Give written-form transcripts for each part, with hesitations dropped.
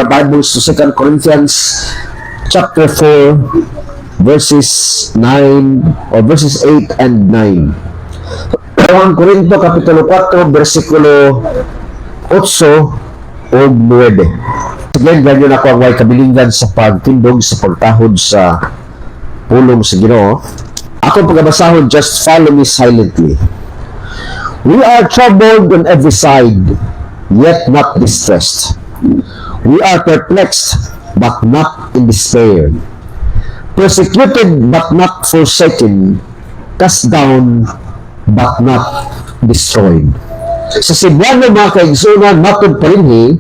our Bibles to 2 Corinthians chapter 4, verses 9 or verses 8 and 9. 1 Corinto kapitulo 4, versikulo 8 o 9. Again, ganyan ako ang way kabilingan sa pagtindog sa pagtahod sa pulong sa Ginoo. Ako pagabasahon, just follow me silently. We are troubled on every side, yet not distressed. We are perplexed, but not in despair. Persecuted, but not forsaken. Cast down, but not destroyed. Sa Cebuano mga kaigsunan, matod pa rin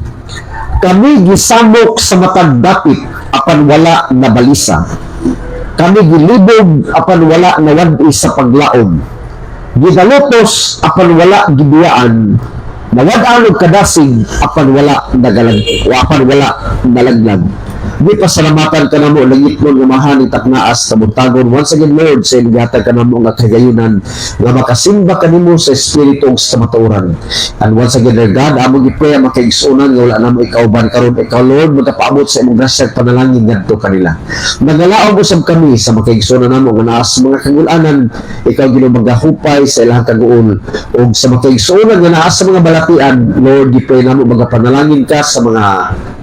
kami gisamok sa matag dapit apan wala na balisa. Kami gilibog apan wala na wadi sa paglaom. Gidalutos apan wala gibiyaan, nawad-an og kadasig apan wala nalaglag. Di pasalamatan ka namo langit mo nga mahaning taknaas sa buntagon. Once again, Lord, sa inighatag ka namo nga kagayunan nga makasimba kanimo sa espiritu ug sa matuoran. And once again, Lord God, among gipray ang makaigsunan nga wala namo ikauban karon. Ikaw, Lord, magapaabot sa imong grasya ug panalangin ngadto kanila. Nagalaog usab kami sa makaigsunan namo nga naa sa mga kagul-anan. Ikaw Ginoo magahupay sa ilahang kaguol ug sa makaigsunan nga naa sa mga balatian. Lord, gipray namo magapanalangin ka sa mga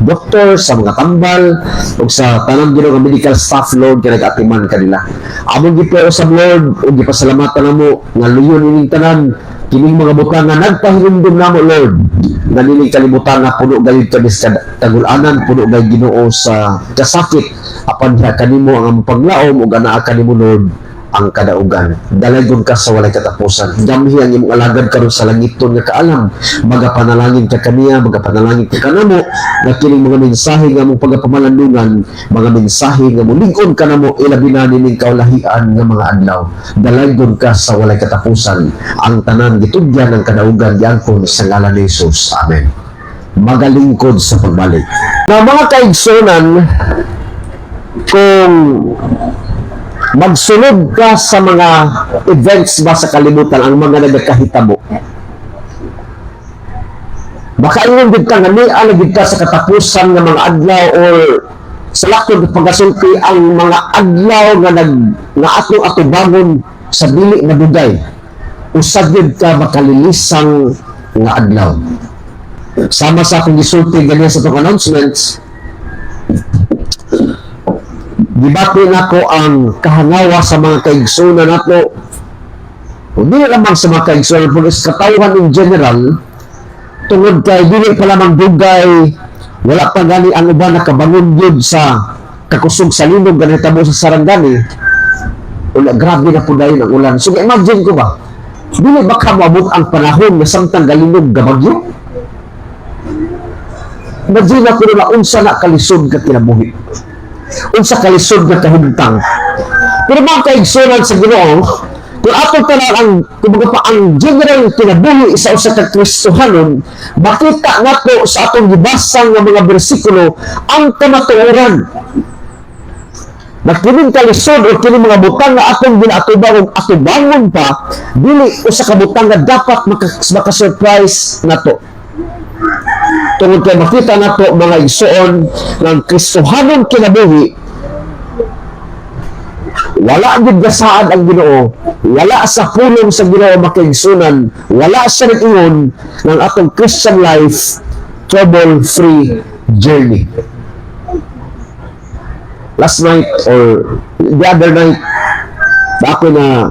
doktor, sa mga tambal, ug sa tanang Ginoo nga medical staff, Lord, kay nag-atiman kanila. Among gipray sa Lord ug gipasalamatan namo nga luyon ining tanan kining mga butang nga nagpahilumdum namo, Lord, nga nining kalibutan nga puno gayud kami sa kagul-anan, puno gayud Ginoo sa kasakit apan diha kanimo ang paglaom ug anaa kanimo, Lord, ang kadaugan. Dalagon ka sa walay katapusan. Gamhi ang imong alagad karon sa langiton nga kaalam. Magapanalangin ka kaniya, magapanalangin ka kanamo nga kining mga mensahe nga mong pagapamalandungan, mga mensahe nga mulingkod ka namo ilabi na nining kaulahian nga mga adlaw. Dalagon ka sa walay katapusan. Ang tanan gitudyan ng kadaugan giangkon sa ngalan ni Jesus. Amen. Magalingkod sa pagbalik. Na mga kaigsunan, kung magsunod ka sa mga events ba sa kalibutan, ang mga nagkahitabo, baka ingon gid ka nga niya gid ka sa katapusan ng mga adlaw or sa lakod ng pagasulti ang mga adlaw nga atong bangon sa dili na dugay, usab gid ka makalilisang nga adlaw. Sama sa akong gisulti ganyan sa itong announcements, gibati nako ang kahangawa sa mga kaigsunan nato. Hindi lamang sa mga kaigsunan, pero sa katawhan in general, tungod kay dili pa lamang dugay, wala pa gani ang uban nakabangon yun sa kakusog sa linog nga nahitabo sa Sarangani. Wala, grabe na po dahil ang ulan. So imagine ko ba, dili ba ka maabot ang panahon na samtang galinog gabagyo? Imagine ako na unsa na kalisod ka kinabuhi, unsa kalisod na kahimtang. Pero mga kaigsunan sa Ginoo, kung atong tanan ang kumbaga pa ang general kinabuhi isa usa ka Kristohanon, makita nato sa atong gibasang nga mga bersikulo ang kamatuoran. Nakining kalisod o kining mga butang nga atong ginatuban ug atubangon pa, dili usa ka butang nga dapat maka-surprise nato. Tungod kay makita nato mga igsoon ng Kristohanon kinabuhi, wala gid gasaad ang Ginoo, wala sa pulong sa Ginoo makaigsunan, wala sa ingon ng atong Christian life trouble-free journey. Last night or the other night, ako na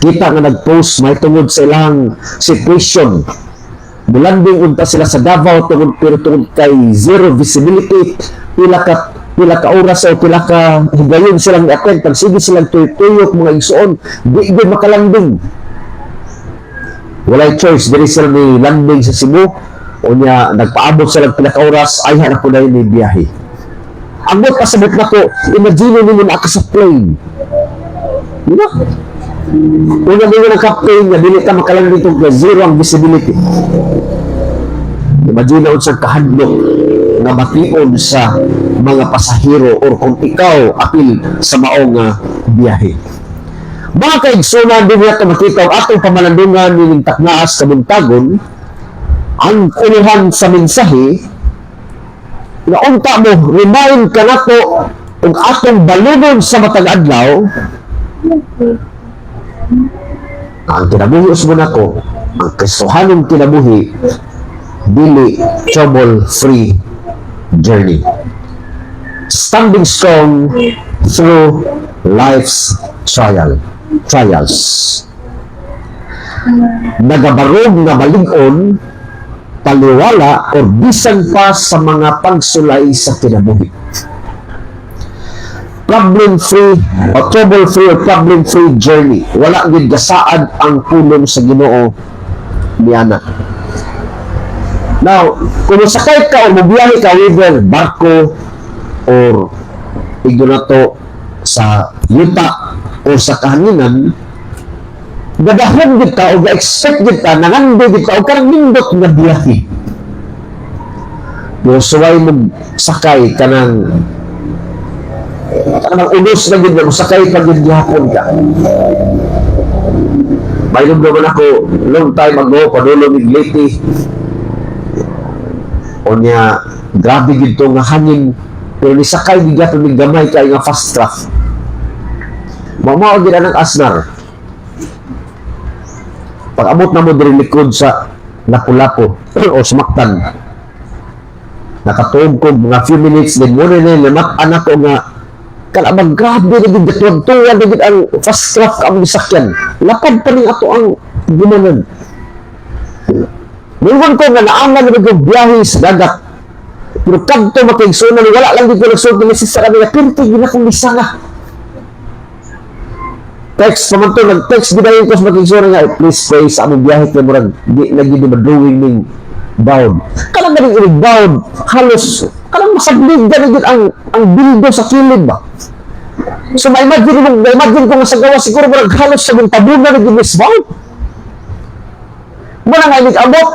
kita nga nag-post may tungod sa ilang situation. Bulanding unta sila sa Davao pero tungod kay zero visibility, pila ka oras o pila ka higayon silang attend, pag sige silang tuyok mga igsoon, di makalanding. Walay choice, dili sila ni landing sa Cebu o niya nagpaabot sila pila ka oras, ay hanap ko na yun ni biyahe. Ang mga kasabot na ko, imagine nyo na ako sa plane. Diba? Una nyo ng captain na dili ka makalanding itong zero ang visibility. Imagine na unsang kahadlok nga bation sa mga pasahero or kung ikaw apil sa maong biyahe. Mga kaigsunan, din natin makita ang atong pamalandungan nining taknaas sa buntagon, ang unuhan sa mensahe nga unta mo remind ka nato ug atong balunon sa matag adlaw ang kinabuhi usmo nako ang Kristohanong kinabuhi dili trouble-free journey, standing strong through life's trials, nagabarog nga malig-on paliwala o bisan pa sa mga pagsulay sa kinabuhi. Problem-free o trouble-free o problem-free journey. Wala gid gasaad ang pulong sa Ginoo niana. Now, kung sakay ka o mabiyahe ka whether barko or ignato sa yuta o sa kahanginan, gadahon gid ka o ga-expect gid ka, nangando gid ka o karang nindot nga biyahe. Pero suway mo sakay ka ng ulos na gid mo sakay pag gihapon ka. Mayroon naman ako long time ago padulong ni Leyte. O niya grabe gid to nga hangin pero ni sakay gid ato ni gamay kay nga fast track. Mao gid ang asnar. Pag-abot na mo diri likod sa Lapu-Lapu o Sumaktan. Nakatuog ko mga few minutes din mo rin namat-an ako nga kalabang grabe na gid tuwan na gid ang fast track ang gisakyan. Lapad pa rin ato ang gumanan. Ngayon ko nga naangan na gid biyahe sa dagat. Pero kadto makaigsunan wala lang gid ko nagsulti ni sa kanila pirti gid akong lisanga. Text naman to, nag-text gid ayon ko sa makaigsunan nga please pray sa among biyahe kay murag di na gid madrawing ning bound. Kalang galing inig bound halos kalang masaglig gid ang bildo sa kilid ba. So imagine ko nga sa gawa siguro murag halos sa tabunan na gid bound. Muna nga inig abot.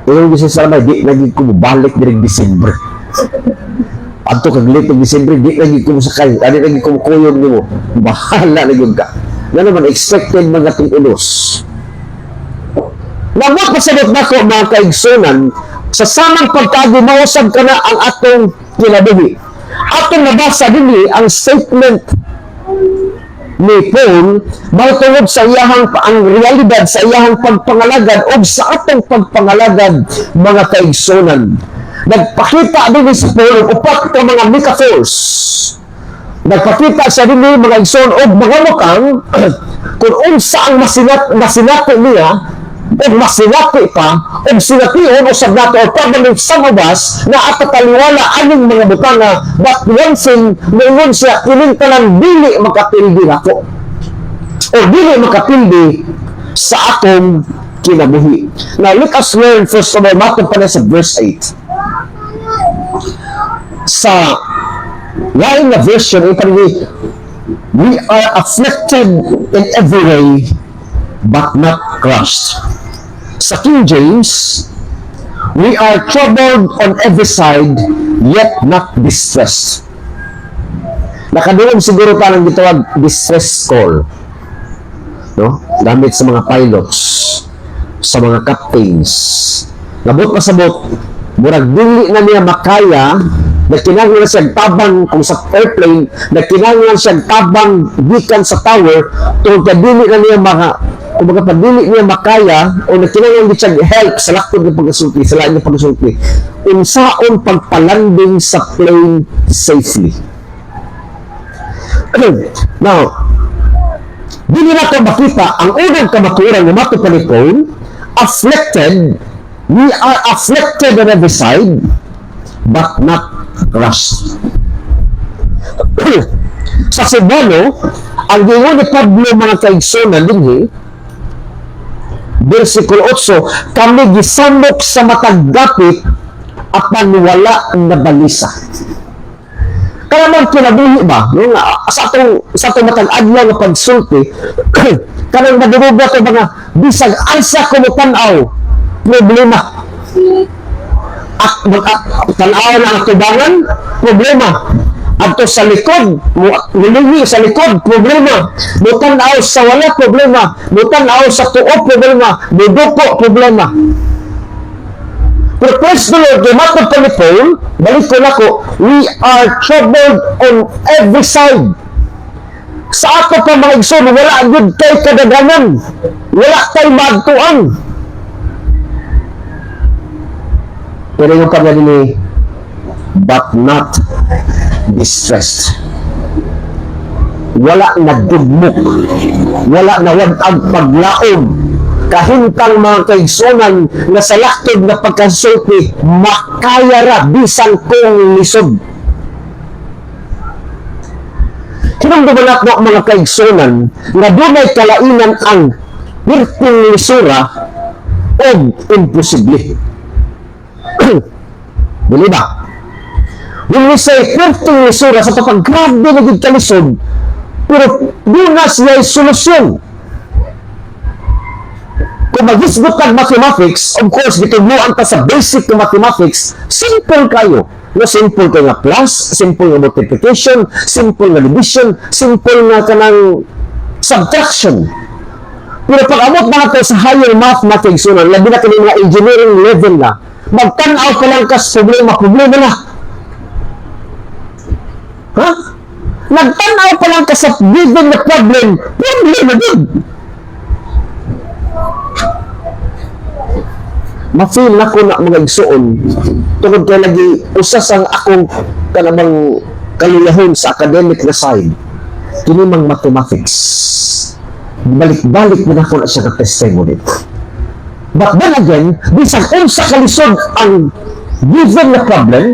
Yung gusto sa may di lagi ko balik diri December. Adto kag late December di lagi ko sakay, ani lagi ko kuyon nimo. Bahala na gyud ka. Nga naman expected mga ulos. Namo pasabot nako mga kaigsunan sa samang pagkaagi mausab ka na ang atong kinabuhi. Atong nabasa dinhi ang statement ni Paul mahutungod sa iyahang ang realidad sa iyahang pagpangalagad o sa atong pagpangalagad mga kaigsunan. Nagpakita din sa Paul upat ka mga metaphors. Nagpakita sa din mga igsoon o mga mukang kung unsa ang masinati niya o masinati pa o sination o sabnato o pagdaling sa mabas na atataliwala aning mga butanga but one thing ngayon siya kining talang dili makapildi ako o dili makapildi sa atong kinabuhi. Now let us learn first of all matong pa na sa verse 8 sa lain na version we are afflicted in every way but not crushed. Sa King James, we are troubled on every side, yet not distressed. Nakadulang siguro parang gitawag distress call. No? Gamit sa mga pilots, sa mga captains. Nabot pasabot, murag dili na niya makaya, nagkinahanglan siya tabang kung sa airplane, nagkinahanglan siya tabang gikan sa tower, tungkol kadili na niya kung padili niya makaya o nagkinahanglan siya help sa lakod ng pagkasulti, sa lain ng pagkasulti, unsaon pagpalanding sa plane safely. Now, dili na ito makita ang unang kamaturan ng Mato Panikon, afflicted, we are afflicted on every side, but not crushed. Sa Cebuano, ang gingon ni Pablo mga kaigsunan din versikulo 8, kami gisamok sa matag dapit apan wala na balisa. Kaya man kinabuhi ba? Sa atong matag adlaw nga pagsulti, kanang naduruga ito mga bisag ansa ko mo tanaw problema. At tanaw na ang tubangan, problema. Adto sa likod, nilingi sa likod, problema. Mutanaw sa wala, problema. Mutanaw sa tuo, problema. Muduko, problema. Pero praise the Lord, kay matod pa ni Paul, balik ko na ko, we are troubled on every side. Sa ato pa mga igsoon, wala yun kay kadaganan. Wala kay magtuan. Pero yung pagkain ni, but not distressed. Wala nagdugmok. Wala na wag-ag paglaom. Kahintang mga kaigsunan na sa laktod na pagkasulti, makayara bisan kong lisod. Kinamdamanat mo mga kaigsunan na dunay kalainan ang birting lisura o imposible. Dili ba? When we say birting lisura sa paggrabe na gitalisod, pero dunas na solusyon. Kung mag-isgot kang mathematics, of course, gitugmuan ka sa basic na mathematics, simple kayo. No, simple ka nga plus, simple nga multiplication, simple nga division, simple nga kanang subtraction. Pero pag amot na ito sa higher mathematics, labi na kanina mga engineering level na, magtanaw ka lang kas problema na. Ha? Nagtanaw pa lang ka sa given na problem na din. Ma-feel na ko na mga igsuon tungod kay lagi usas ang akong kanamang kaluyahon sa academic na side kini mang mathematics balik-balik na ako na siya ka-testimony. But then again, bisag unsa kalisod ang given na problem,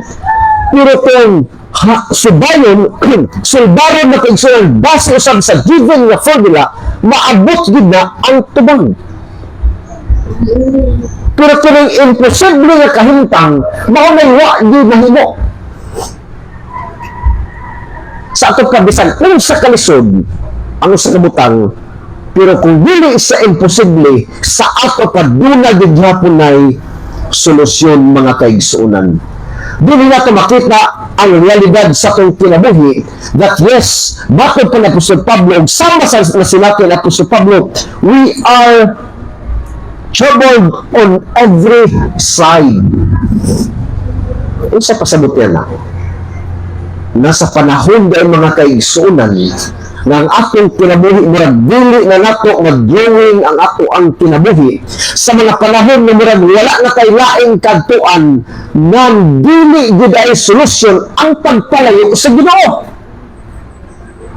pero kung subayon sulbaron na kaigsuon base usab sa given na formula, maabot gid na ang tubang. Pero kung imposible nga kahintang, maunay wa di mahimo. Sa ato kabisan, kung sa kalisod, ang sa kabutang, pero kung dili sa imposible, sa ato pa duna gid hapon ay solusyon mga kaigsuonan. Dili nato makita ang realidad sa atong kinabuhi that yes, bakit pa na Apostol Pablo, og sama sa sinabi na Apostol Pablo, we are troubled on every side. Isa pasabot yan na. Nasa panahon dahil mga kaigsunan na ang atong kinabuhi, murag dili na nato mag-drawing ang ato ang kinabuhi sa mga panahon na murag wala na kay laing kadtuan na dili gid ay solusyon ang pagpalayo sa Ginoo.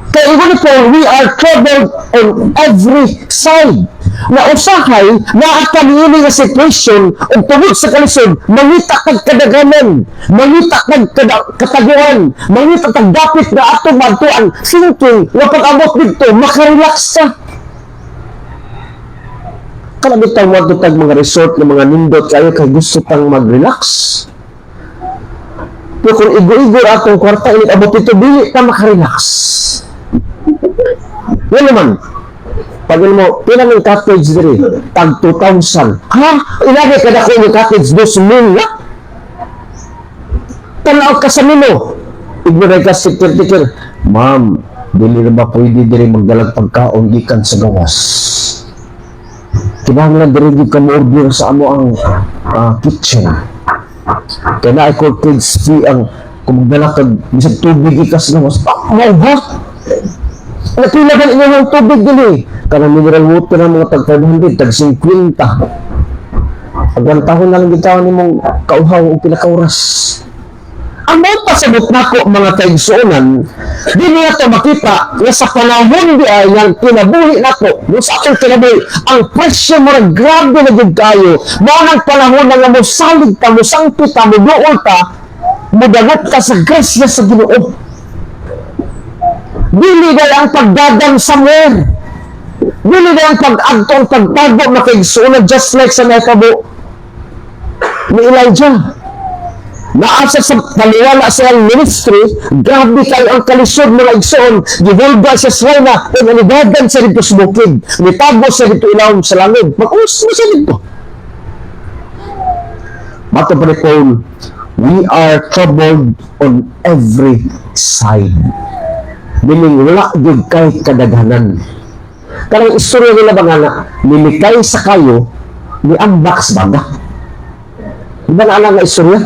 Kaya even po, we are troubled on every side. Na usahay, naakaniini nga situation o tungod sa kalisod, mangita kag kadaganan, mangita kag kataguan, mangita kag dapit na atong magtuan, thinking, na pag-abot dito, makarelax ka. Kalabit ang magdutag mga resort ng mga nindot kayo kay gusto pang mag-relax. Pero kung igo-igo atong kwarta, init abot dito, dili ka makarelax. Yan naman. Pag mo, pinang yung cottage diri, tag 2,000. Ha? Ilagay ka na ko yung cottage 2,000 na? Tanaw ka sa mino. Ignoray ka si tikir. Ma'am, dili na ba pwede diri magdalag pagkaon gikan sa gawas? Kinahanglan diri di ka mo-order sa amo ang kitchen. Kaya na cottage fee ang kung magdala ka bisag tubig ikas sa gawas. Mau ha? Napilagan inyo ng tubig dili. Karang mineral water ng mga tag-500, tag-50. Pagwantahon na lang gitawan ni mong kauhaw o pinakauras. Ang mga pasabot na ko mga kaigsuonan, di niya ito makita na sa panahon di ay yung kinabuhi na ko, yung sa aking kinabuhi, ang presyo mo na grabe na gud kayo, mga panahon na nga mo salig ka, mo sangpit ka, mo dool ka, mo dagot ka sa grasya sa Ginoo. Dili na ang pagdadam somewhere. Dili na ang pag-agtong pagtago na kaigsuonan just like sa nakabo ni Elijah. Naasa sa paliwala sa iyang ministry, grabe kayo ang kalisod mga igsoon, gihulga sa Srena, o nanigagan sa dito sa bukid, nitago sa dito ilawom sa langit. Mag-uus mo sa dito. Bato pa ni Paul, we are troubled on every side. Meaning, wala din kay kadaghanan. Karang istorya nila ba nga na, nilikay sa kayo, ni ambak sa baga. Di ba naalala nga istorya?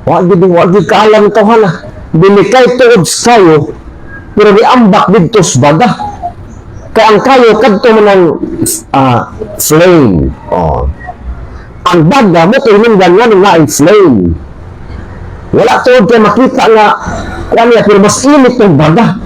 Wag kaalam ito ha na. Binikay tuod sa kayo, pero niambak dito sa baga. Kaya ang kayo, kadto man ng flame. Oh. Ang baga mo, tinundan nga nga ay flame. Wala tuod kayo makita nga, pero mas init ng baga.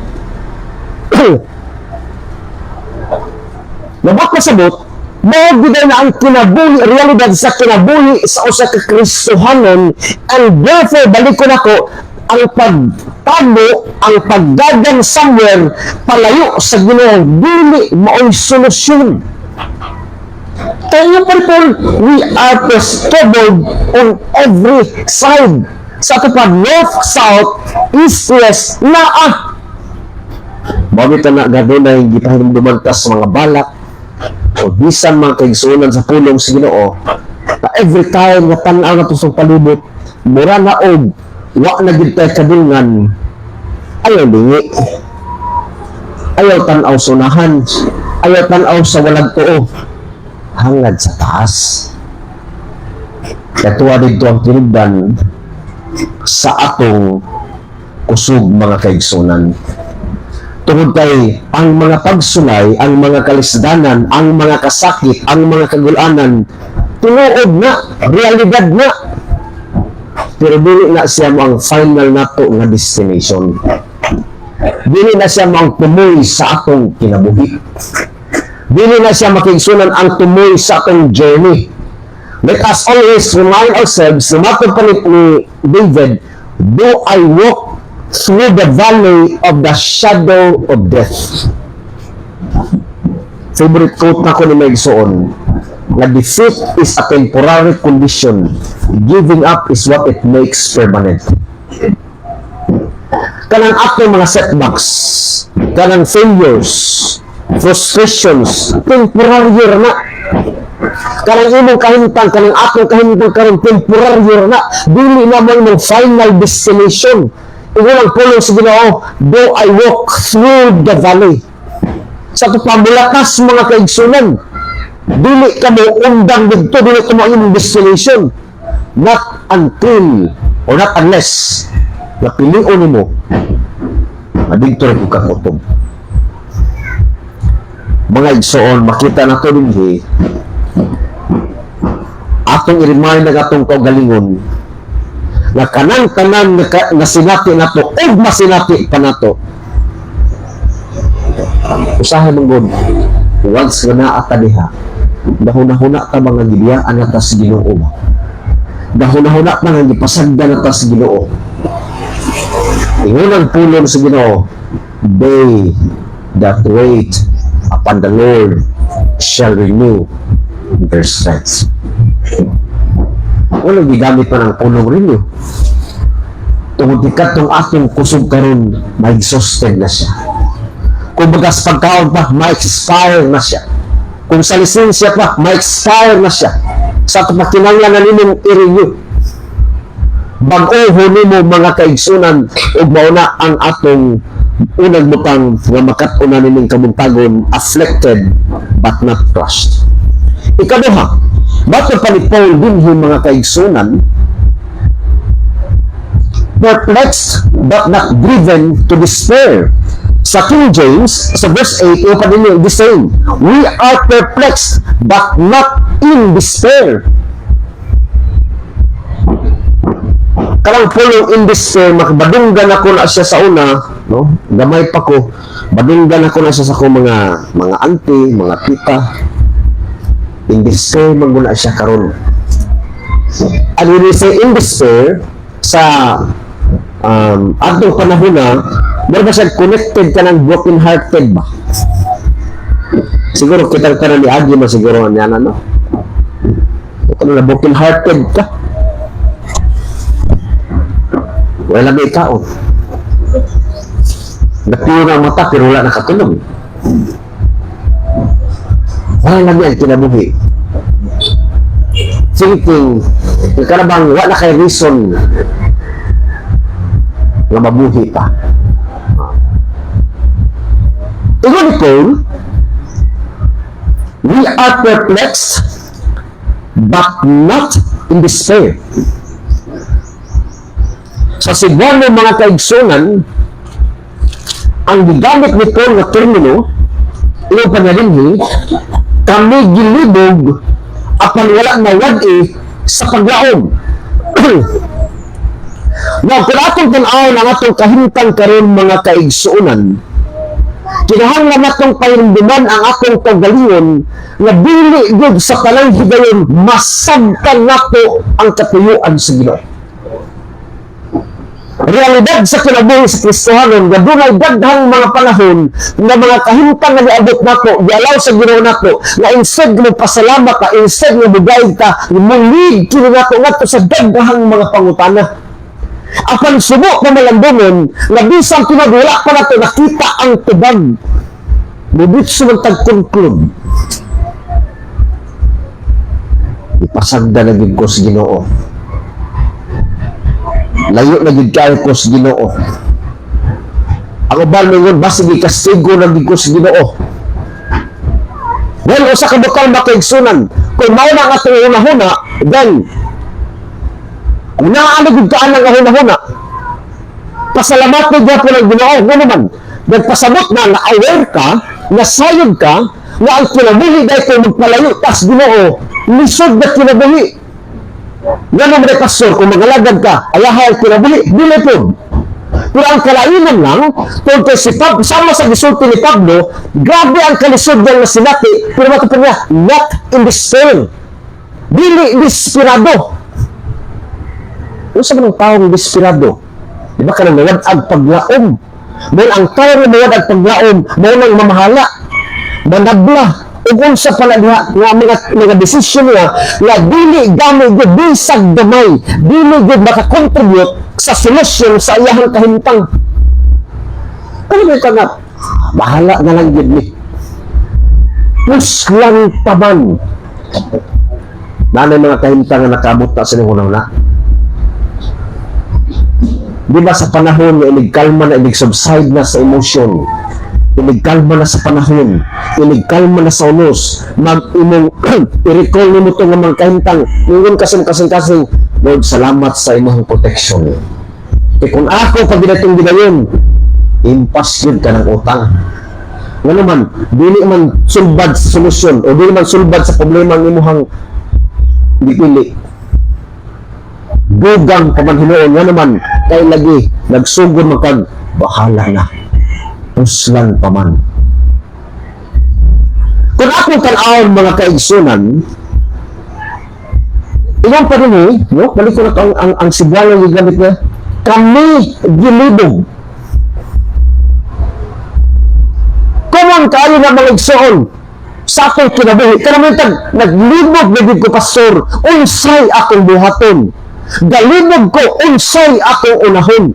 Nabak na sabot, mawagbiday na ang kinabuhi, realidad sa kinabuhi sa usa ka Kristohanon, and therefore, balik ko na ko, ang pagtabo, ang pagdagan somewhere, palayo sa Ginoo, dili mao'y solusyon. Kaya people, we are troubled on every side. Sa tupad, north, south, east, west, naa. Bakit na gadunay, gipahinumduman ta sa mga balak, o bisan mga kaigsunan sa pulong sa Ginoo, na every time na tanaw na tusong palibot, mura na og, wa na gid tay kadungan, ayaw lingi, ayaw tanaw sunahan, ayaw tanaw sa walag tuo, hangad sa taas. Katuwa dito ang tinubdan sa atong kusog mga kaigsunan. Tungod kay ang mga pagsulay, ang mga kalisdanan, ang mga kasakit, ang mga kagulanan, tinuod na, realidad na. Pero dili na siya mo ang final nato nga destination. Dili na siya mo ang tumoy sa atong kinabuhi. Dili na siya makigsunan ang tumoy sa atong journey. Let us always remind ourselves, sumatod pa ni David, do I walk through the valley of the shadow of death. Favorite quote na ko ni Megsoon, na defeat is a temporary condition, giving up is what it makes permanent. Kanang atong mga setbacks, kanang failures, frustrations, temporary na. Kanang imong kahimtang, kanang atong kahimtang karon temporary na, dili naman ng final destination. Iwalang pulong sa Ginoo, do I walk through the valley. Sa pamulakas mga kaigsunan, dili ka mo undang dito, dili ka mo imong destination. Not until, or not unless, napilion mo, madito rin ka kutob. Mga igsoon, makita na ito din, atong i-remind na atong kaugalingon, na kanang-kanang na sinati nato o masinati pa nato. Usahay manggod, once nga naata diha, dahuna-huna ta mga gibiyaan na ta sa Ginoo. Dahuna-huna ta nga gipasagda na ta sa Ginoo. Ingunang pulong sa Ginoo, they that wait upon the Lord shall renew their strength. Walang gigamit pa ng pulong rin yun. Tungod ikat itong ating kusog karon, may exhausted na siya. Kung bagas pagkaon pa, may expire na siya. Kung sa lisensya pa, may expire na siya. Sa kapakinanglan na ninong i-renew. Bag-o mo mga kaigsunan o mauna ang atong unang butang nga makatuna nining kabuntagon, afflicted but not crushed. Ikaduha, bato pa ni Paul dinhi mga kaigsunan, perplexed but not driven to despair. Sa King James, sa verse 8, yung pa din the same. We are perplexed but not in despair. Karang pulong in despair, makabadunggan ako na siya sa una, no? Gamay pa ko, badunggan ako na siya sa ko mga auntie, mga tita. In despair, magmuna siya karon. And when we say in despair, sa atong panahon na, meron ba siya connected ka ng broken-hearted ba? Siguro kita ka na ni Agi mo siguro niya na, no? Kung na broken-hearted ka, wala may ikaw. Napiyo na ang mata pero wala nakatulog. Wala lang yan kinabuhi. Thinking, karabang wala kay reason na mabuhi pa. Ito ni Paul, we are perplexed but not in despair. Sa Cebuano mga kaigsunan, ang gigamit ni Paul na termino, iyong pangalinhi, kami gilibog apan wala na wad-i sa paglaom. Now, kung atong tanaw ng atong kahimtang karon mga kaigsuunan, kinahanglan natong pahinduman ang atong kagalingon na dili gud sa tanang higayon masabtan nato ang katuyuan sa Ginoo. Realidad sa kinabuhi sa Kristohanon nga dunay daghang mga panahon nga mga kahimtang nga niabot nato, gialaw sa Ginoo nato, na instead mo pasalamat ka, instead mo bugay ka, muli kini nato ngadto sa daghang mga pangutana. Apan subok na malandungon nga bisan pinagwala pa nato nakita ang tubag. Mubitso man tag-conclude. Ipasagda na gid ko sa Ginoo. Layo na gid kayo ko sa Ginoo. Ako ba ngayon basta gikastigo na gid ko sa Ginoo. Well, usa ka bukal makaigsunan. Kung mao na nga itong una-huna, then kung naaaligid ka ang ahuna-huna, pasalamat na dyan ng Ginoo. Nga naman, nagpasabot na aware ka, nasayod ka, na ang kinabuhi dahil kung magpalayo, tas Ginoo, lisod na kinabuhi. Nga naman ay pastor, kung magalagad ka, ayahay ang kinabuhi, dili po. Pero ang kalainan lang, kung si Pablo, sama sa gisulti ni Pablo, grabe ang kalisod ng nasinati, pero matapos niya, not in despair. Dili desperado. Ano sa mga taong desperado? Di ba ka nang nawad-ag paglaom? Dahil ang taong nawad-ag paglaom, dahil ang mamahala, manabla, ug unsa pala diha nga mga desisyon niya nga dili gamay gud bisag gamay, dili gud maka-contribute sa solusyon sa iyahang kahimtang. Ano ba ka nga? Bahala na lang gud ni. Puslang taban. Nanay mga kahimtang nga nakabot na sa una-una. Di ba sa panahon nga inig-kalma na inig-subside na sa emosyon, inig-kalma na sa panahon, inig-kalma na sa unos, mag-imong i-recall nimo itong mga kahintang, ngayon kasing, Lord, salamat sa imong protection. E kung ako pag ginatong ginayon, impas yun ka ng utang. Nga naman, dili man sulbad sa solusyon, o dili man sulbad sa problema ng imuhang dipili. Dugang pamanhinoon nga naman, kay lagi, nagsugod magkag, bahala na. Puslan pa man. Kung akong tanawon mga kaigsunan, ilang pa rin no? Balik ko na ang Cebuano yung gamit niya, kami gilibog. Kumang kayo na mga igsoon, sa akong kinabuhi, kanamintag, naglibog na din ko, pastor, unsay akong buhaton. Galibog ko, unsay akong unahon.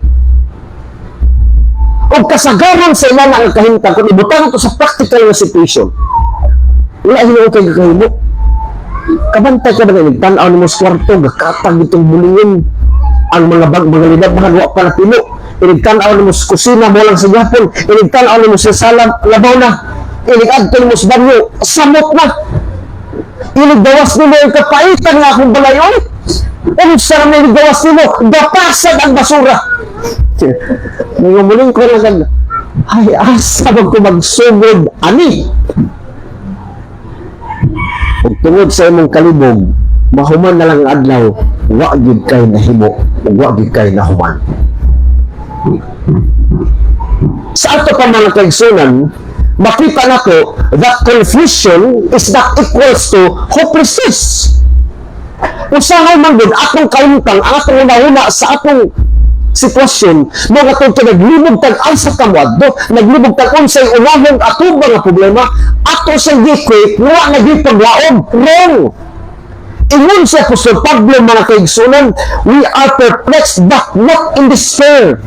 O kasagaran sa ilan ang kahintang, kung ibutan ko sa practical na situation, wala hinuon kayo kahimo. Kabantay ka ba na nagtanaw ni mo sa kwarto, gakatag itong bulingin, ang mga lidab, mahal, wak pa na pilo. Inigtanaw ni mo sa kusina, walang sa Japon. Inigtanaw ni mo sa salam, labaw na. Inigagto ni mo sa banyo, samot na. Inigdawas ni mo yung kapaitan nga akong balayon. Ang sarang na inigdawas ni mo, gapasad ang basura. Ngayon muling ko lang, ay asa ba ko magsugod ani? Ug tungod sa imong kalibog, mahuman na lang ang adlaw, wa gyud kay nahimo, ug wa gyud kay nahuman. Sa ato pa mga kaigsunan, makita nako that confusion is not equals to hopelessness. Usahay man gud atong kahimtang, ang atong una sa atong sitwasyon, mga kung naglibog tag ansa kamuadto, naglibog tag unsay unahon atong mga problema, ato sa gikwit, wa na gyud paglaom. Wrong. Ingon siya po sa Pablo mga kaigsunan, we are perplexed but not in despair.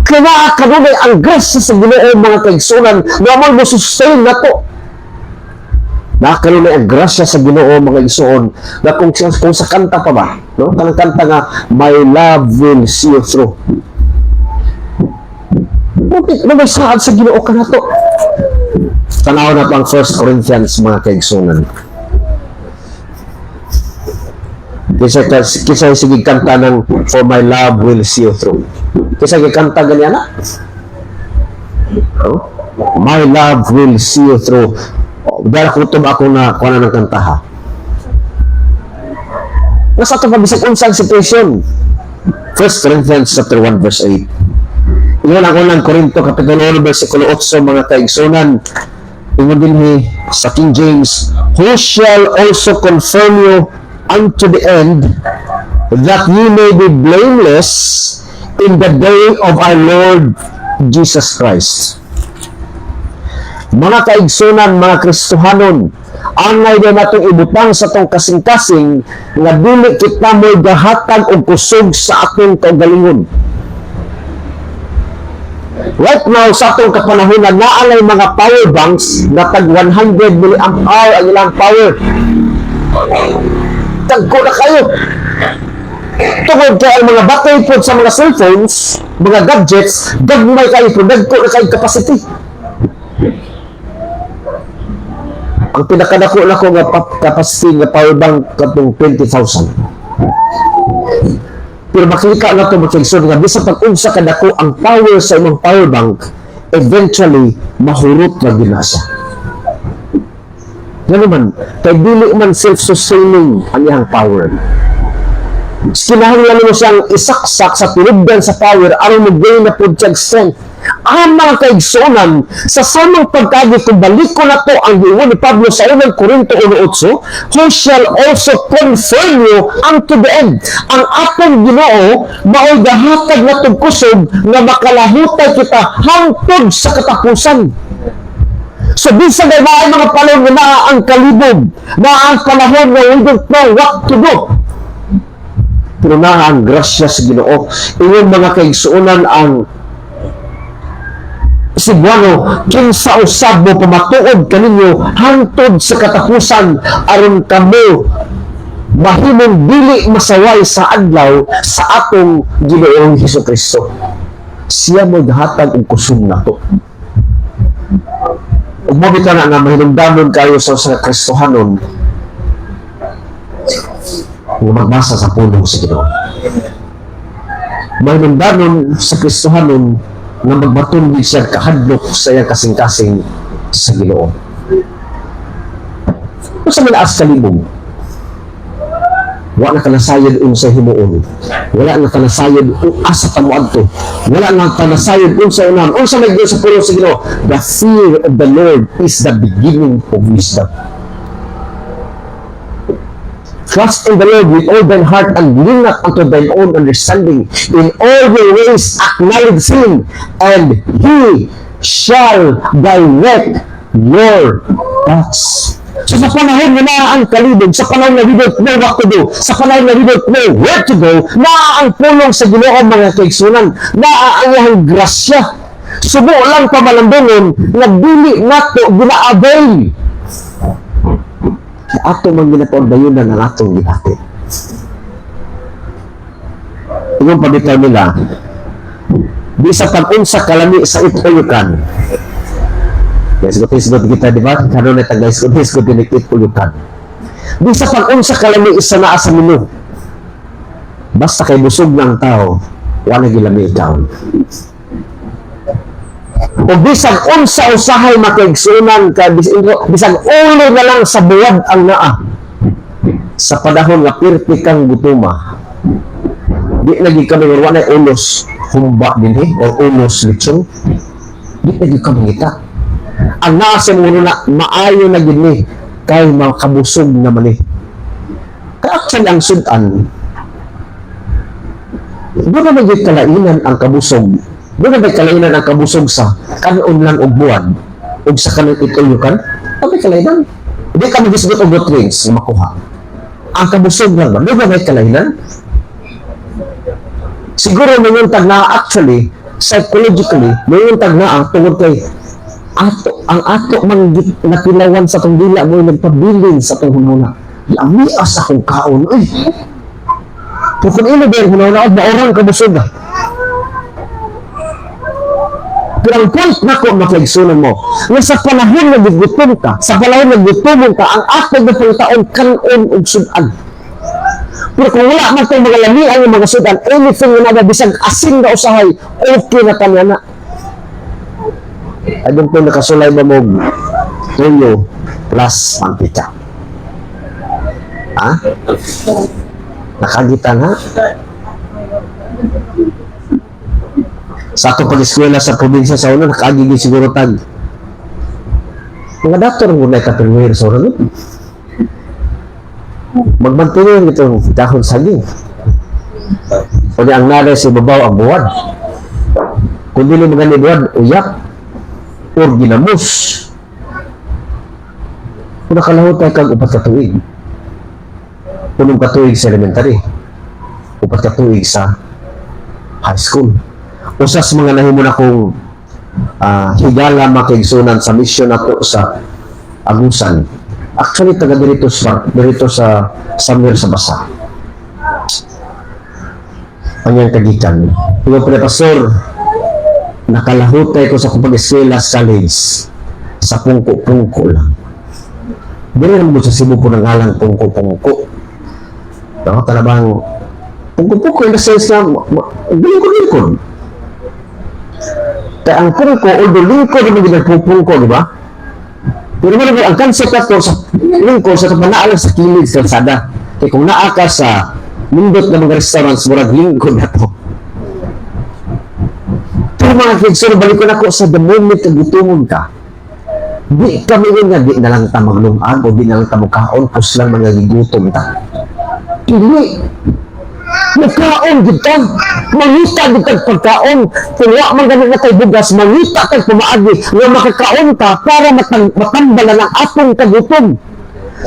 Kaya kanunay ang grasya sa Ginoo mga kaigsunan, naman mo sustain na to. Nakanunay ang grasya sa Ginoo mga igsoon, na kung sa kanta pa ba, no? Kanang kanta nga, my love will see you through. Bakit na may saad sa Ginoo ka na to? Tanaw na pang 1 Corinthians mga kaigsunan. Kisa sige kanta ng For My Love Will See You Through. Kisa kanta ganyan na? Oh? My love will see you through. Dahil kutob ako na kuha na ng kanta ha. Nasa ito pabisag unsang situation. 1 Corinthians chapter 1 verse 8. Iyon ang unang Korinto kapitulo 1 versikulo 8 mga kaigsunan. Ingon din sa King James, who shall also confirm you unto the end, that ye may be blameless in the day of our Lord Jesus Christ. Mga kaigsunan, mga Kristohanon, angay na natong ibutang sa tong kasing-kasing nga dili kita mo'y gahatag o kusog sa atong kaugalingon. Right now, sa atong kapanahonan, naalay mga power banks na tag 100 mAh ang ilang power. Tagko na kayo. Tungod kaya ang mga battery po sa mga cellphones, mga gadgets, gagmay kayo po, dagko na kayo capacity. Ang pinakadako na ko nga capacity nga power bank katong 20,000. Pero makikita na ito magkaigsoon nga bisa pag-unsa kadako ang power sa imong power bank, eventually mahurot na ginasa. Ano man, kay dili man self-sustaining ang iyang power. Kinahanglan mo siyang isaksak sa pinugdan sa power aron mag-gain na po siyang strength. Ang mga kaigsunan, sa samang pagkagi kung balik ko na to ang giingon ni Pablo sa unang Korinto 1:8, who shall also confirm you unto the end. Ang atong Ginoo mao'y gahatag na tugkusog nga makalahutay kita hangtod sa katapusan. So, bisan ay mga panahon na ang kalibog, na ang panahon na we don't know what to do. Pero na ang grasya sa Ginoo. Iyon mga kaigsuunan ang Cebuano, kinsa usab mo pamatuod kaninyo hangtod sa katapusan aron kamo mahimong dili masaway sa adlaw sa atong Ginoong Hesukristo. Siya mo gahatag og kusog nato. Ug mo bitaw na nga mahinungdanon kayo sa Kristohanon nga magbasa sa pulong sa Ginoo. Mahinungdanon sa Kristohanon nga magbaton siya kahadlok sa iyang kasing-kasing sa Ginoo. Kung sa minaas kalibog, wala na kanasayad unsa himuon, wala na kanasayad asa tamuadto, wala na kanasayad unsa unan, unsa may sa pulo sa Ginoo. The fear of the Lord is the beginning of wisdom. Trust in the Lord with all thine heart and lean not unto thine own understanding. In all your ways acknowledge Him, and He shall direct your paths. So sa panahon na ang kalibog, sa panahon na we don't know what to do, sa panahon na we don't know where to go, na ang pulong sa Ginoo mga kaigsunan, na ang iyang grasya. Subo lang pamalambungon, nagdili nato gina-avail. Ato man ginapagdayunan ang atong gihati. Ingon pabitaw nila, bisa pag-unsa kalami sa ituyukan. Guys, gutis-gut kita, di ba? Kano na ita guys, gutis-gut din ituyukan. Bisa pag-unsa kalami isa na sa menu. Basta kay busog ng tao, wala gilami ikaw. O bisag unsa usahay makaigsunan ka bisag ulo na lang sa buwad ang naa sa panahon nga pirti kang gutuma, di lagi kami nga wala ulos humba din o ulos lechon, di lagi kami ngita ang naa sa muno na maayo na gini kay makabusog naman kaya actually ang sudan doon na magiging kalainan ang kabusog. Doon na may kalainan ang kabusog sa kanon lang og buwan og sa kanang ituyukan. May kalainan. Hindi kami gisgot og good things na makuha. Ang kabusog lang ba? Doon na may kalainan. Siguro may tag na actually, psychologically, may tag na ang tungod kay ang ato mang napilawan sa tong dila mo nagpabilin sa tong hununa. Lamias akong kaon. Uy! Pero kung ilo ba yung hununa, maorang kabusog na. Pero ang point na ko makaigsunan mo, na sa panahon na nagutom ka, sa panahon na nagutumon ka, ang ato na pang taon kanon og sudan. Pero kung wala man itong mga lamian yung mga sudan, anything na nababisag asin na usahay, okay na tanana. I don't know nakasulay ba mo tuyo plus mantika. Ha? Nakagitan ha? Sa atong pag-eskwela sa probinsya sa una, nakagigil siguro tag. Mga doktor mo na kapilwir sa una. Magmantingin itong dahon saging. O di ang nare si babaw ang buwan. Kung dili mga ni buwan, uyak. Or ginamos. Kung nakalahot tayo kag upat katuig. Punong katuig sa elementary. Upat katuig sa high school. Usas mga nahimo na kong higala makigsunan sa mission nato sa Agusan. Actually, taga dito sa somewhere sa Basa. Anyang kagikan. Yung professor, nakalahutay ko sa kupag-eskwela college sa pungko-pungko lang. Dili naman sa Cebu po ng alang pungko-pungko. No, talabang pungko-pungko in the sense na lingkod-lingkod. Kaya ang pungko, although lingkod naman ginagpungko, di ba? Pero naman ang concept nato sa lingkod sa kapanaalang sa kilid sa kalsada. Kaya kung naa ka sa nindot na mga restaurants, murag lingkod na to. Pero mga kids, balikon ako sa the moment na gutumon ka, di kami nga, di na lang ta maglungag o di na lang ta magkaon, pus lang mga gigutom ta. Hindi. Magkaon kita. Mangita kita pagkaon. Kung wak man ganit na tayo bugas, mangita tayo pumaagi nga makakaon ta para matambalan ang atong kagutom.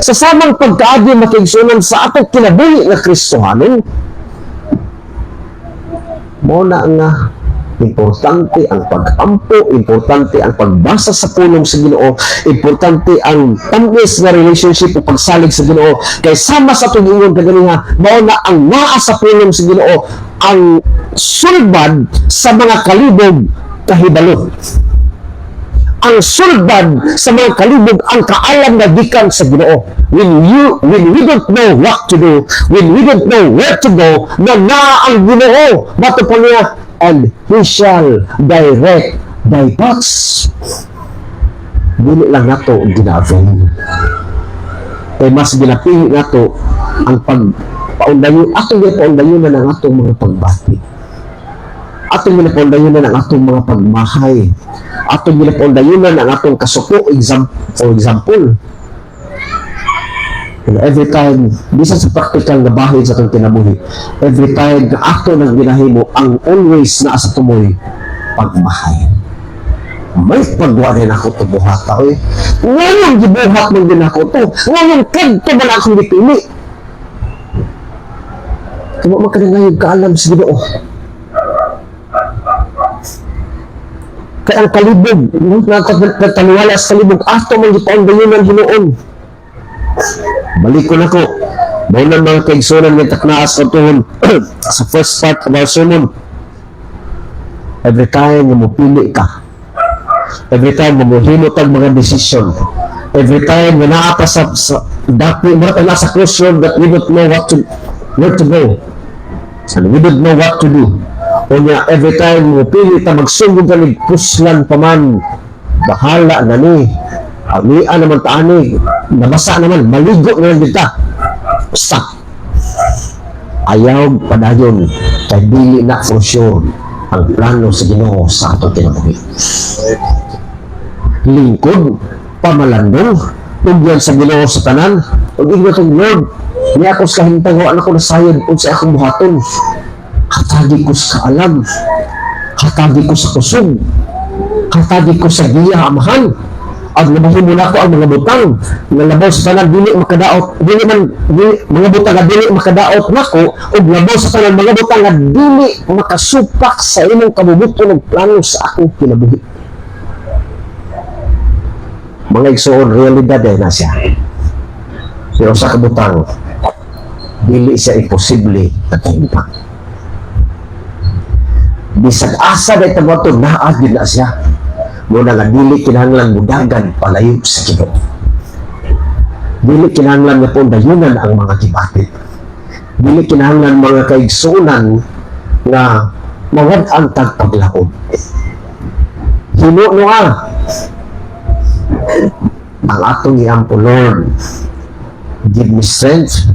Sa samang pagkaagi makigsunan sa atong kinabuhi nga Kristohanon. Muna nga importante ang pag-ampo, importante ang pagbasa sa pulong sa Ginoo, importante ang tamis na relationship o pagsalig sa Ginoo. Kay sama sa tugingon kaganiha, mao na ang naa sa pulong sa Ginoo ang sulbad sa mga kalibog kahibalo. Ang sulbad sa mga kalibog ang kaalam na gikan sa Ginoo. When we don't know what to do, when we don't know where to go, na ang Ginoo, bato pa niya, and He shall direct thy paths. Dili lang nato ginavon. Kaya mas ginapili nato ang pagpaundayon, atong paundayon na ng atong mga pagbati. Atong paundayon na ng atong mga pagmahay. Atong paundayon na ng atong kasuko, for example. And every time, bisan sa practical na bahid sa itong kinabuhi, every time na ato ng ginahimo, ang always na sa tumoy, pagmahay. May pagwa rin ako ito buhata. Ngayon, gibuhat mo din ako ito. Ngayon, kanto ba na akong dipili? Kaya mo ka na ngayon kaalam sa Ginoo. Kaya ang kalibog, nagtaniwala sa kalibog, ato mong gipaundayonan hinoon. Balik ko na ko. Bayan mga kaigsunan ng taknaas katuhon sa first part of our sermon. Every time na mupili ka, every time na muhimo tag mga decision, every time na naapa sa dati, nasa crossroad that we don't know where to go, and we don't know what to do. O niya, every time mupili ta magsugod ka ni kuslan paman, bahala na ni. Amian naman taani, nabasa naman, maligo naman kita. Stop. Ayaw padayon, kay dili na for sure ang plano sa Ginoo sa atong kinabuhi. Lingkod, pamalandong, tugyan sa Ginoo sa tanan, ug igwa tong Lord, niya ako sa kahintang wala ko nasayod kung sa akong buhaton. Hatagi ko sa kaalam, hatagi ko sa kusog, hatagi ko sa giya amahan. At nabahin muna ko ang mga butang na labaw sa tanan dili makadaot, mga butang na dili makadaot nako, o labaw sa tanan mga butang na dili makasupak sa imong kabubuton ng plano sa akong kinabuhi. Mga igsoon, realidad ay na siya. Pero sa kabutang, dili siya imposible na taimpak. Bisag asa na itamoto, naagin na siya. Muna nga dili kinahanglan mudagan palayo sa Ginoo. Dili kinahanglan nga pundayunan ang mga gibatit. Dili kinahanglan mga kaigsunan nga mawad-an tagpaglakod. Hinuno ang atong iampo, Lord, give me strength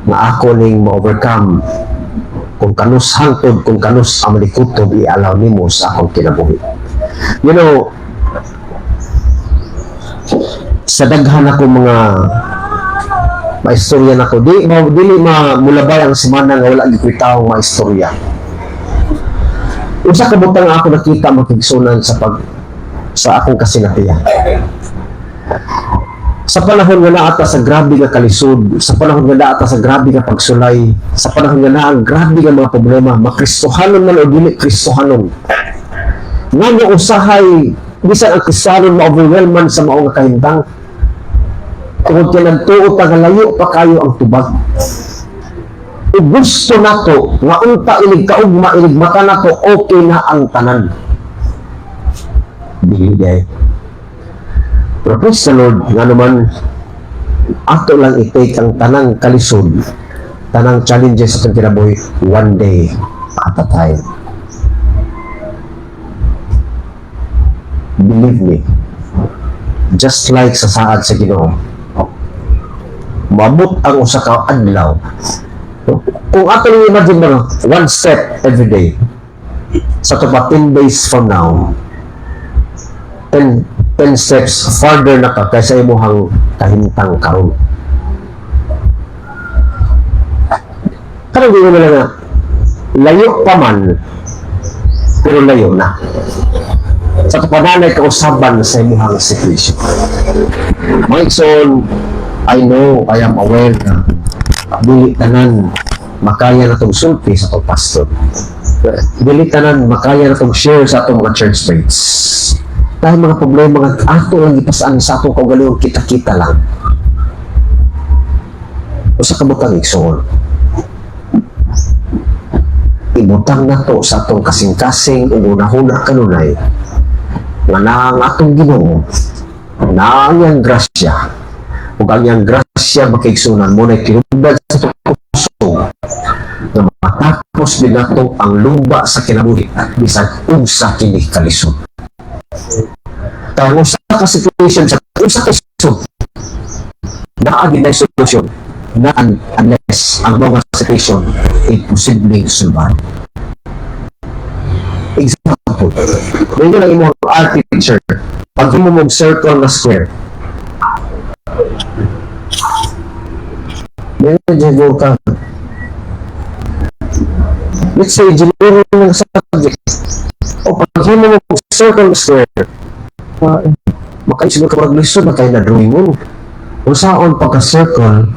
na ako ning ma-overcome kung kanus hangtod, kung kanus ang malikutob i-allow nimo sa akong kinabuhi. You know, sa daghan ako mga maistorya na ko, dili mulabay ang semana nga wala gikwitaw maistorya. Usa ka butang ako nakita makigsunan sa akong kasinatihan. Sa panahon nga naata sa grabe nga kalisod, sa panahon nga naata sa grabe nga pagsulay, sa panahon nga naa grabe nga mga problema, makristohanon man o dili kristohanon. Nga usahay bisan ang kristohanon ma-overwhelman sa mao nga kahimtang. Tungod kay nagtuot nga layo pa kayo ang tubag. Gusto nato nga unta ilig kaugma ilig mata nato okay na ang tanan. Dili. Pero praise the Lord, nga naman ato lang i-take ang tanang kalisod, tanang challenges sa itong kinabuhi, one day at a time. Believe me, just like sa saad sa Ginoo, mabot ang usa ka adlaw. Kung ato lang imagine mo, one step every day, sa 10 days from now, 10 steps farther na ka kaysa imuhang kahintang karon. Karong di mo na nga, layo pa man, pero layo na. Sa kapananay kausaban sa imuhang situation. Mga igsoon, I know, I am aware na dili tanan makaya na itong sulti sa itong pastor. Dili tanan makaya na itong share sa itong mga church mates. Dahil mga problema nga ato lang ipasaan sa atong kaugalingong kita-kita lang. O sa kabutang igsoon, ibutang na to sa atong kasing-kasing o una-huna kanunay nga na ang atong Ginoo na ang iyang grasya o ang iyang grasya makaigsunan mo na kinubad sa itong puso na matapos din nato ang lumba sa kinabuhi at bisan unsa kini kalisod. Tawag sa situation sa unsa kalisod na agin na solusyon na unless ang mga situation ay posibleng sulbahan. Example, ngayon lang imong art teacher, pag mo mong circle na square, medyo ka. Let's say, engineering ng subject. O pag mo mong circle na square, makaisip ka mag-lisod na tayo na drawing mo. O saan pagka-circle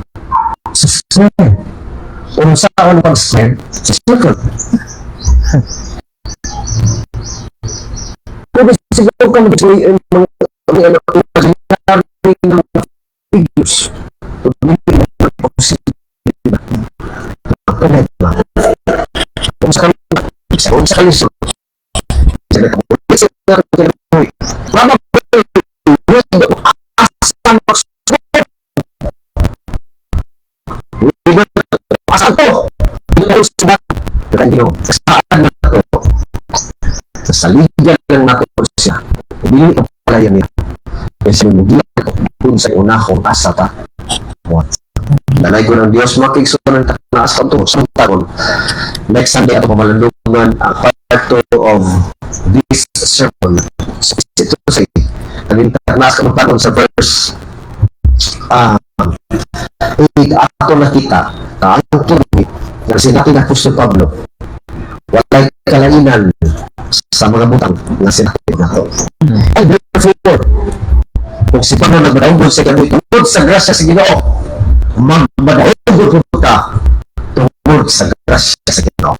sa square. O saan pag-square sa circle. Pero siguro ka mag-square mga figures. Sa ligan lang nato siya. Hindi ko kaya niya. Kasi hindi ko sa unahong asa ta. Dalay ko ng Diyos makiksunan na asa ito. Samtagon. Next Sunday ato pamalandungan ang part 2 of this sermon. Ito sa nalintas ka magtanong sa verse 8 ato nakita na ang tuloy na sinabi na Apostol Pablo walay kalainan sa mga butang na sinabi na ito. And therefore, kung si Pablo nagmadahugod sa kanyang tungkol sa grasya sa Ginoo, magmadahugod po ka tungkol sa grasya sa Ginoo.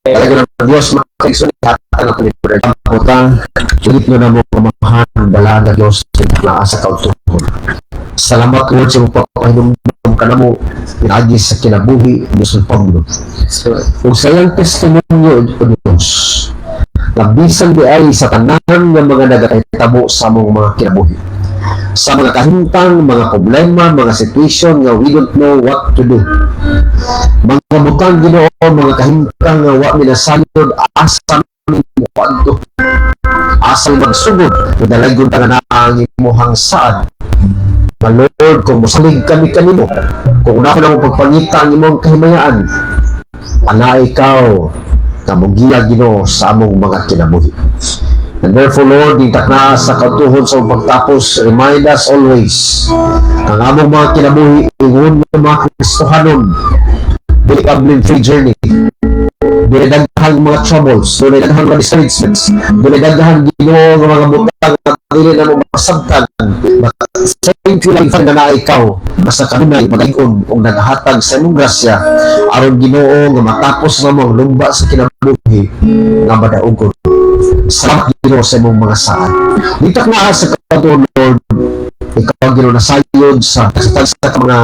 Talaga ng Diyos makikisunin at ang pinipurad ang putang ulit nyo na mo pamamahan ng dalaga Diyos na asa kautuhon. Salamat Lord sa mga papahinumdum ka na mo pinagi sa kinabuhi Diyos ng Pablo. Kung sa iyang testimonyo o Diyos nabisan di ay sa tanan ng mga nagatitabo sa mong mga kinabuhi. sa mga kahimtang, mga problema, mga situation nga we don't know what to do. Mga butang Ginoo, mga kahimtang nga wa minasayod asa mo adto. Asal magsugod, nadalagon ta nga ang imuhang saad. Ma Lord, kung musalig kami kanimo, kung una ko na mo pagpangita ang imong kahimayaan, ana ikaw na mugiya Ginoo sa among mga kinabuhi. And therefore, Lord, itak na sa kautuhon sa pagtapos, remind us always ang among mga kinabuhi, ingon ng mga Kristohanon, bilikablin free journey. Doon daghang mga troubles, doon daghang mga discouragements, doon daghang Ginoo ng mga butang na dili na mo masabtan. Thank you lang na na ikaw basta kanunay pag-igon kung naghatag sa imong grasya aron Ginoo nga matapos na mo ang lumba sa kinabuhi nga madaugod. Salamat Ginoo sa imong mga saan. Dito na sa kautuhon, Lord, ikaw Ginoo nasayod sa mga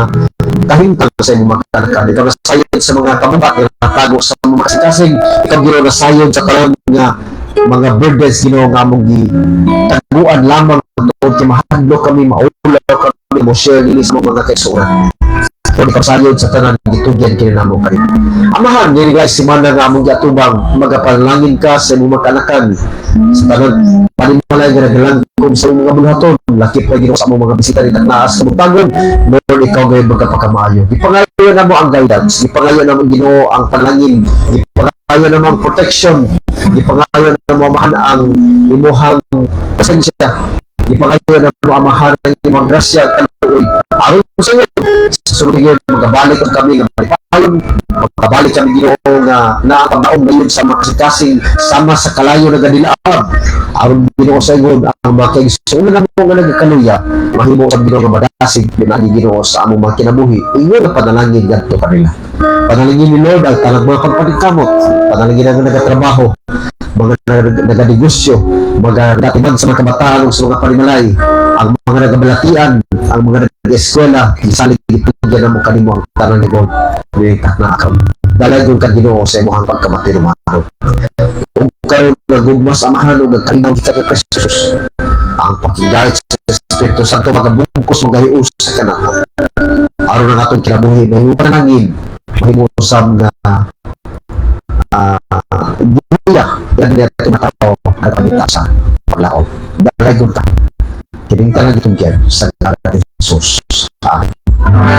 kahintang sa imong mga kanakan. Ikaw nasayod sa mga kamubat na natago sa mga kasing. Ikaw Ginoo nasayod sa karon nga mga burdens Ginoo nga among gitaguan lamang tungod kay mahadlo kami, maulaw kami, mo share nili sa mga kaisuran. Kung ikaw sayod sa tanan gitugyan kini namo kani. Amahan diri guys simana nga among giatubang magapanalangin ka sa imong makanakan sa tanan panimalay nga nagalangkom sa imong mga bulhaton lakip pa Ginoo sa among mga bisita dito naas sa butagon. Lord, ikaw gayud magkapakamayo. Ipangayo namo ang guidance, ipangayo namo Ginoo ang panalangin, ipangayo namo ang protection, ipangayo namo amahan ang imuhang pasensya, ipangayo namo amahan ang imong grasya at kaluoy. Aron sa inyo susunod yun, magkabalik kami ng malipayon, magkabalik kami Ginoo nga naapagnaong ngayon sa makasikasin sama sa kalayo na ganilaab. Aron Ginoo sa inyo ang mga kaigsunan na mo nga nagkaluya, mahimo sa Ginoo nga madasig pinali Ginoo sa among mga kinabuhi. Ingon ang panalangin ganito kanila. Panalangin ni Lord ang tanang mga pagpaligkamot, panalangin ang nagatrabaho, mga naganegosyo, mga natibag sa mga kabataan o sa mga panimalay, ang mga nagabalatian, ang mga nag-eskwela, isalig itugyan na mo kanimo ang tanang ni God. Binitak na akaw. Dalagon ka Ginoo sa imong pagkamati ng mahal. Kung kayo nagugmas amahan o nagkalinaw kita kay Jesus, ang pakigayat sa Espiritu Santo magabungkos magahius sa kanang. Araw na natong kinabuhi, mahimo panangin, mahimo usab na buya yan niya tumataw at pagkasa paglaom. Dalagon ta. Kining tanang itong sa ngalan ni Jesus. Amen.